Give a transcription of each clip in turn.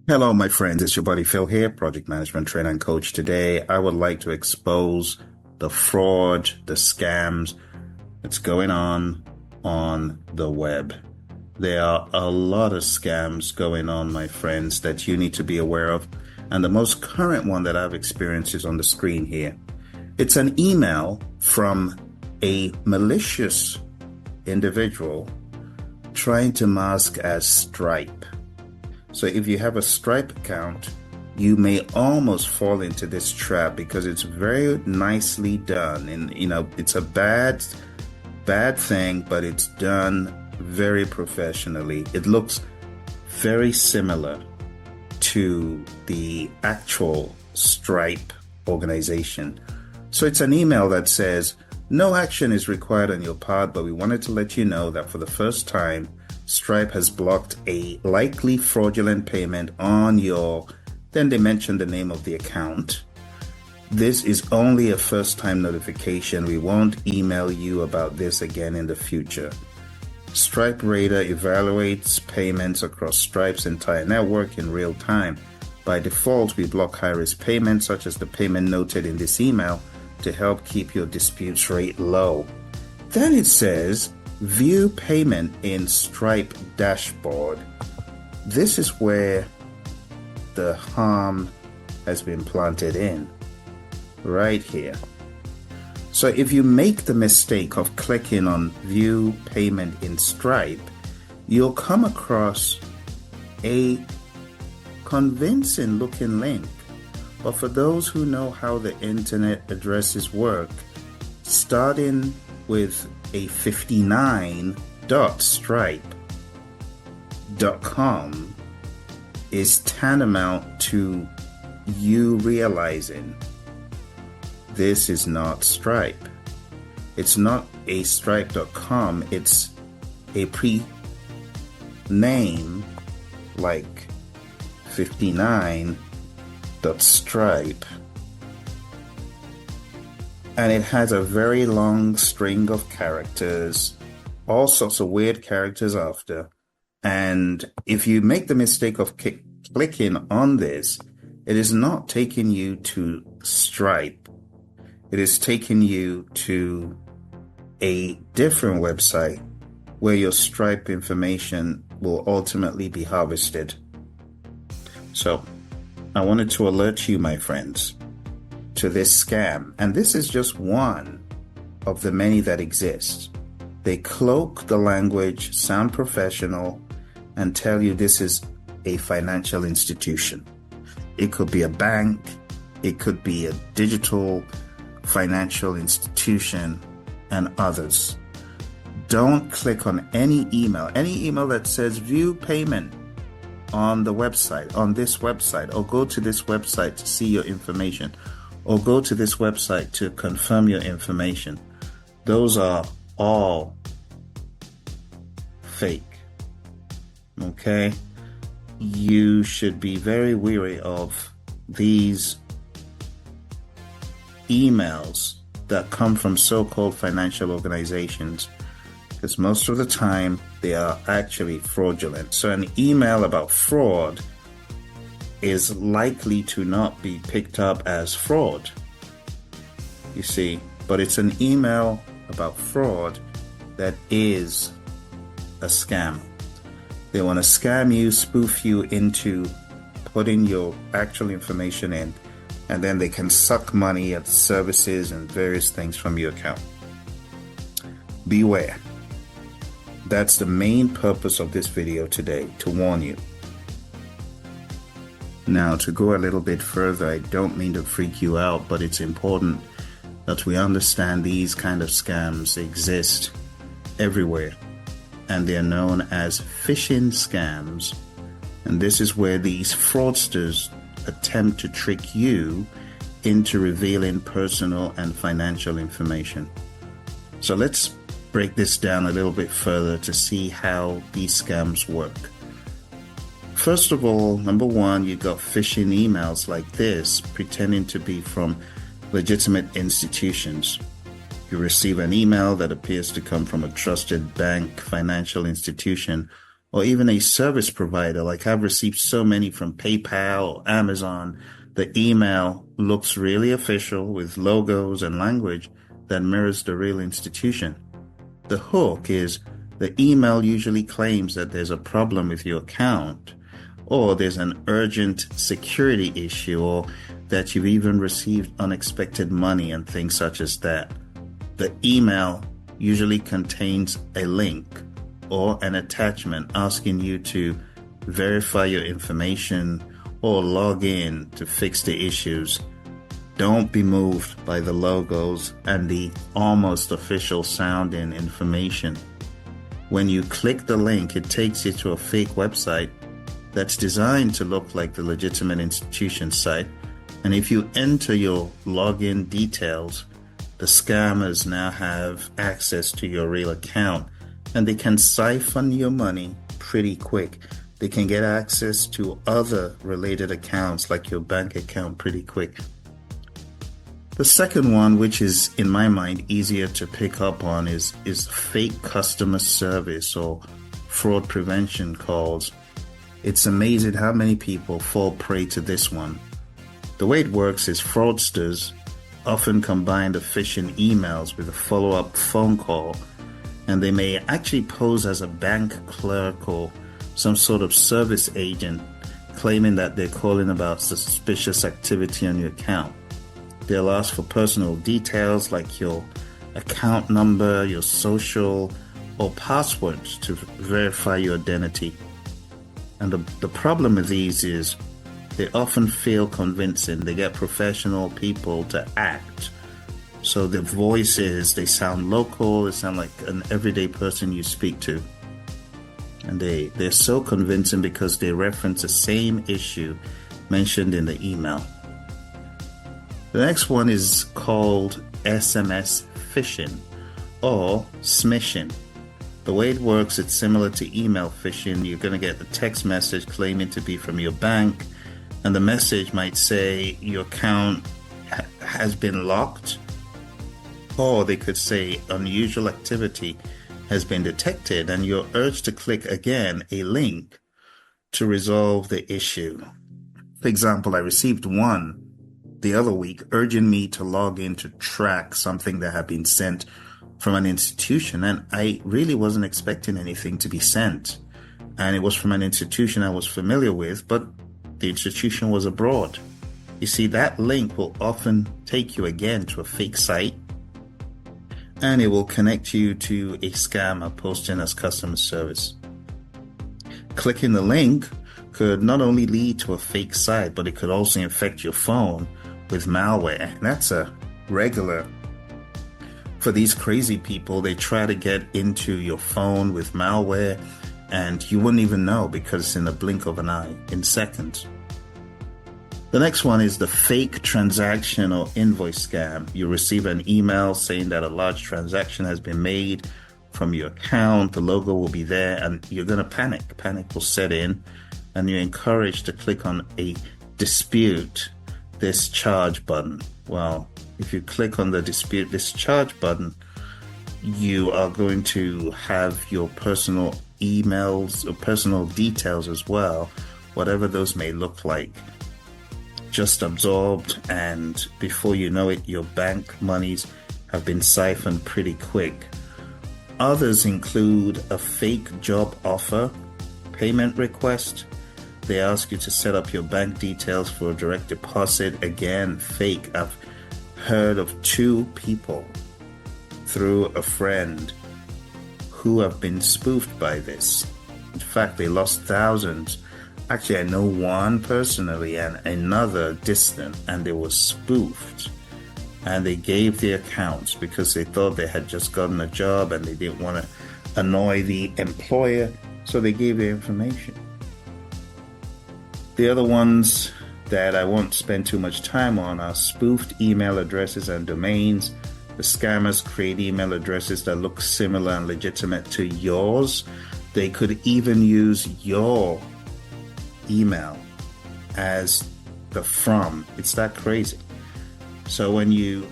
Hello, my friends. It's your buddy Phil here, project management trainer and coach. Today, I would like to expose the fraud, the scams that's going on the web. There are a lot of scams going on, my friends, that you need to be aware of. And the most current one that I've experienced is on the screen here. It's an email from a malicious individual trying to mask as Stripe. So if you have a Stripe account, you may almost fall into this trap because it's very nicely done. And, it's a bad thing, but it's done very professionally. It looks very similar to the actual Stripe organization. So it's an email that says, no action is required on your part, but we wanted to let you know that for the first time, Stripe has blocked a likely fraudulent payment on your, then they mention the name of the account. This is only a first-time notification. We won't email you about this again in the future. Stripe Radar evaluates payments across Stripe's entire network in real time. By default, we block high-risk payments such as the payment noted in this email to help keep your disputes rate low. Then it says, view payment in Stripe dashboard. This is where the harm has been planted in, right here. So if you make the mistake of clicking on view payment in Stripe, you'll come across a convincing looking link. But for those who know how the internet addresses work, starting with a 59.stripe.com is tantamount to you realizing this is not Stripe. It's not a stripe.com. It's a pre-name like 59.stripe. And it has a very long string of characters, all sorts of weird characters after. And if you make the mistake of clicking on this, it is not taking you to Stripe. It is taking you to a different website where your Stripe information will ultimately be harvested. So I wanted to alert you, my friends, to this scam. And this is just one of the many that exist. They cloak the language, sound professional, and tell you this is a financial institution. It could be a bank. It could be a digital financial institution and others. Don't click on any email that says view payment on the website, on this website, or go to this website to see your information, or go to this website to confirm your information. Those are all fake. Okay? You should be very wary of these emails that come from so-called financial organizations, because most of the time they are actually fraudulent. So an email about fraud is likely to not be picked up as fraud, you see, but it's an email about fraud that is a scam. They want to scam you, spoof you into putting your actual information in, and then they can suck money at services and various things from your account. Beware. That's the main purpose of this video today, to warn you. Now, to go a little bit further, I don't mean to freak you out, but it's important that we understand these kind of scams exist everywhere, and they're known as phishing scams. And this is where these fraudsters attempt to trick you into revealing personal and financial information. So let's break this down a little bit further to see how these scams work. First of all, number one, you got phishing emails like this pretending to be from legitimate institutions. You receive an email that appears to come from a trusted bank, financial institution, or even a service provider. Like I've received so many from PayPal or Amazon. The email looks really official with logos and language that mirrors the real institution. The hook is the email usually claims that there's a problem with your account, or there's an urgent security issue, or that you've even received unexpected money and things such as that. The email usually contains a link or an attachment asking you to verify your information or log in to fix the issues. Don't be moved by the logos and the almost official sounding information. When you click the link, it takes you to a fake website that's designed to look like the legitimate institution site. And if you enter your login details, the scammers now have access to your real account, and they can siphon your money pretty quick. They can get access to other related accounts like your bank account pretty quick. The second one, which is in my mind easier to pick up on, is fake customer service or fraud prevention calls. It's amazing how many people fall prey to this one. The way it works is fraudsters often combine the phishing emails with a follow-up phone call, and they may actually pose as a bank clerk or some sort of service agent, claiming that they're calling about suspicious activity on your account. They'll ask for personal details like your account number, your social, or password to verify your identity. And the problem with these is they often feel convincing. They get professional people to act. So the voices, they sound local, they sound like an everyday person you speak to. And they're so convincing because they reference the same issue mentioned in the email. The next one is called SMS phishing or smishing. The way it works, it's similar to email phishing. You're going to get a text message claiming to be from your bank, and the message might say your account has been locked, or they could say unusual activity has been detected, and you're urged to click again a link to resolve the issue. For example, I received one the other week urging me to log in to track something that had been sent from an institution, and I really wasn't expecting anything to be sent. And it was from an institution I was familiar with, but the institution was abroad. You see, that link will often take you again to a fake site, and it will connect you to a scammer posting as customer service. Clicking the link could not only lead to a fake site, but it could also infect your phone with malware. And that's a regular for these crazy people. They try to get into your phone with malware, and you wouldn't even know because it's in the blink of an eye, in seconds. The next one is the fake transaction or invoice scam. You receive an email saying that a large transaction has been made from your account. The logo will be there, and you're going to panic. Panic will set in, and you're encouraged to click on a dispute this charge button. Well, if you click on the dispute this charge button, you are going to have your personal emails or personal details as well, whatever those may look like, just absorbed, and before you know it, your bank monies have been siphoned pretty quick. Others include a fake job offer, payment request. They ask you to set up your bank details for a direct deposit. Again, fake. I've heard of 2 people through a friend who have been spoofed by this. In fact, they lost thousands. Actually, I know one personally and another distant, and they were spoofed. And they gave the accounts because they thought they had just gotten a job and they didn't want to annoy the employer, so they gave their information. The other ones that I won't spend too much time on are spoofed email addresses and domains. The scammers create email addresses that look similar and legitimate to yours. They could even use your email as the from. It's that crazy. So when you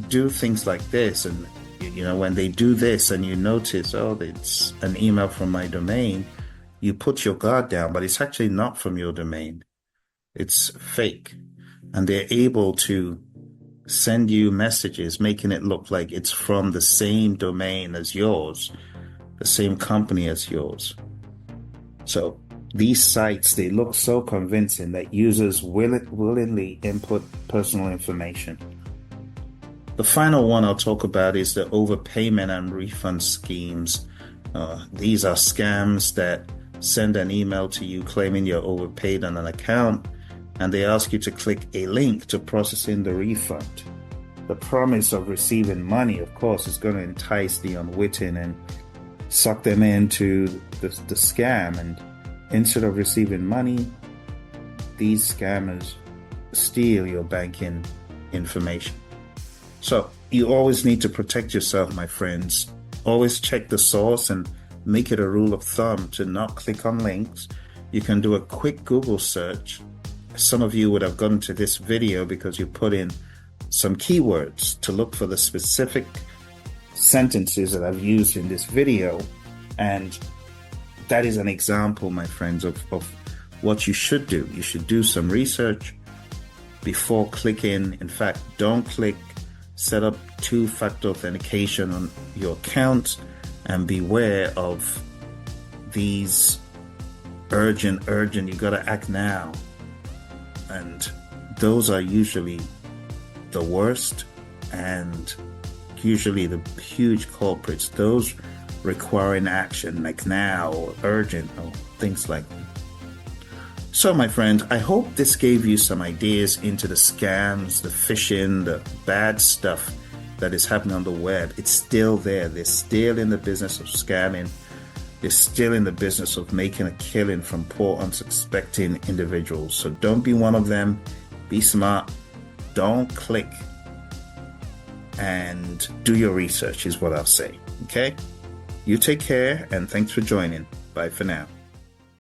do things like this, and when they do this and you notice, oh, it's an email from my domain, you put your guard down, but it's actually not from your domain. It's fake. And they're able to send you messages making it look like it's from the same domain as yours, the same company as yours. So these sites, they look so convincing that users willingly input personal information. The final one I'll talk about is the overpayment and refund schemes. These are scams that send an email to you claiming you're overpaid on an account, and they ask you to click a link to processing the refund. The promise of receiving money, of course, is going to entice the unwitting and suck them into the scam. And instead of receiving money, these scammers steal your banking information. So you always need to protect yourself, my friends. Always check the source and make it a rule of thumb to not click on links. You can do a quick Google search. Some of you would have gotten to this video because you put in some keywords to look for the specific sentences that I've used in this video. And that is an example, my friends, of what you should do. You should do some research before clicking. In fact, don't click. Set up two-factor authentication on your account, and beware of these urgent, you gotta act now. And those are usually the worst and usually the huge culprits, those requiring action like now or urgent or things like that. So, my friend, I hope this gave you some ideas into the scams, the phishing, the bad stuff that is happening on the web. It's still there. They're still in the business of scamming. They're still in the business of making a killing from poor, unsuspecting individuals. So don't be one of them. Be smart. Don't click. And do your research is what I'll say. Okay? You take care, and thanks for joining. Bye for now.